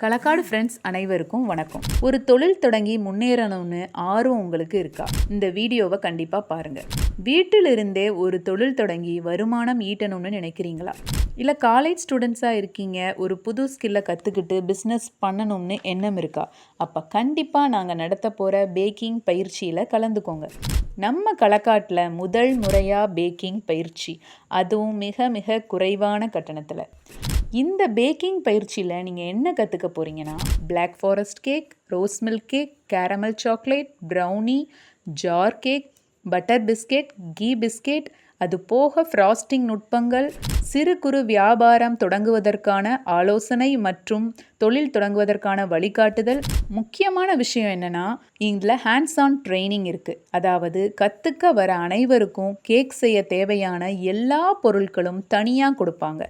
Kalakkad friends அனைவருக்கும் வணக்கம். ஒரு தொழில் தொடங்கி முன்னேறணும்னு ஆர்வம் உங்களுக்கு இருக்கா? இந்த வீடியோவை கண்டிப்பாக பாருங்கள். வீட்டிலிருந்தே ஒரு தொழில் தொடங்கி வருமானம் ஈட்டணும்னு நினைக்கிறீங்களா? இல்லை காலேஜ் ஸ்டூடெண்ட்ஸாக இருக்கீங்க, ஒரு புது ஸ்கில்லை கற்றுக்கிட்டு பிஸ்னஸ் பண்ணணும்னு எண்ணம் இருக்கா? அப்போ கண்டிப்பாக நாங்கள் நடத்த போகிற பேக்கிங் பயிற்சியில் கலந்துக்கோங்க. நம்ம களக்காட்டில் முதல் முறையாக பேக்கிங் பயிற்சி, அதுவும் மிக மிக குறைவான கட்டணத்தில். இந்த பேக்கிங் பயிற்சியில் நீங்கள் என்ன கற்றுக்க போகிறீங்கன்னா, black forest cake, rose milk cake, caramel chocolate, brownie, jar cake, butter biscuit, ghee biscuit, அது போக ஃப்ராஸ்டிங் நுட்பங்கள், சிறு குறு வியாபாரம் தொடங்குவதற்கான ஆலோசனை மற்றும் தொழில் தொடங்குவதற்கான வழிகாட்டுதல். முக்கியமான விஷயம் என்னென்னா, இதில் ஹேண்ட்ஸ் ஆன் ட்ரைனிங் இருக்குது. அதாவது கற்றுக்க வர அனைவருக்கும் கேக் செய்ய தேவையான எல்லா பொருட்களும் தனியாக கொடுப்பாங்க.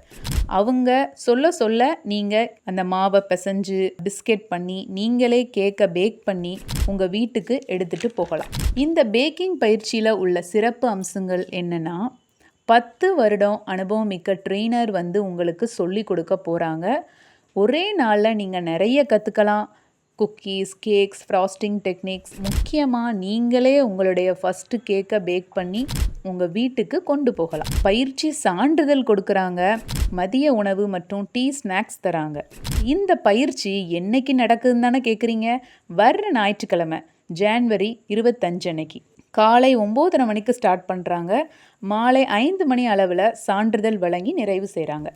அவங்க சொல்ல சொல்ல நீங்கள் அந்த மாவை பிசைஞ்சு பிஸ்கெட் பண்ணி நீங்களே கேக்கை பேக் பண்ணி உங்கள் வீட்டுக்கு எடுத்துகிட்டு போகலாம். இந்த பேக்கிங் பயிற்சியில் உள்ள சிறப்பு அம்சங்கள் என்னென்னா, 10 வருடம் அனுபவம் மிக்க ட்ரெயினர் வந்து உங்களுக்கு சொல்லி கொடுக்க போகிறாங்க. ஒரே நாளில் நீங்கள் நிறைய கற்றுக்கலாம். குக்கீஸ், கேக்ஸ், ஃப்ராஸ்டிங் டெக்னிக்ஸ், முக்கியமாக நீங்களே உங்களுடைய ஃபஸ்ட்டு கேக்கை பேக் பண்ணி உங்கள் வீட்டுக்கு கொண்டு போகலாம். பயிற்சி சான்றிதழ் கொடுக்குறாங்க. மதிய உணவு மற்றும் டீ ஸ்நாக்ஸ் தராங்க. இந்த பயிற்சி என்னைக்கு நடக்குதுன்னு தானே கேட்குறீங்க? வர்ற ஞாயிற்றுக்கிழமை ஜான்வரி 25 அன்னைக்கு காலை 9:30 மணிக்கு ஸ்டார்ட் பண்ணுறாங்க. மாலை 5 மணி அளவில் சான்றிதழ் வழங்கி நிறைவு செய்கிறாங்க.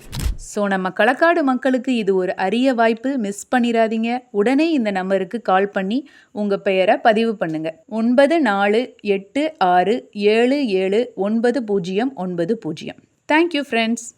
ஸோ நம்ம களக்காடு மக்களுக்கு இது ஒரு அரிய வாய்ப்பு, மிஸ் பண்ணிடாதீங்க. உடனே இந்த நம்பருக்கு கால் பண்ணி உங்கள் பெயரை பதிவு பண்ணுங்கள். 9486779090. Thank you friends.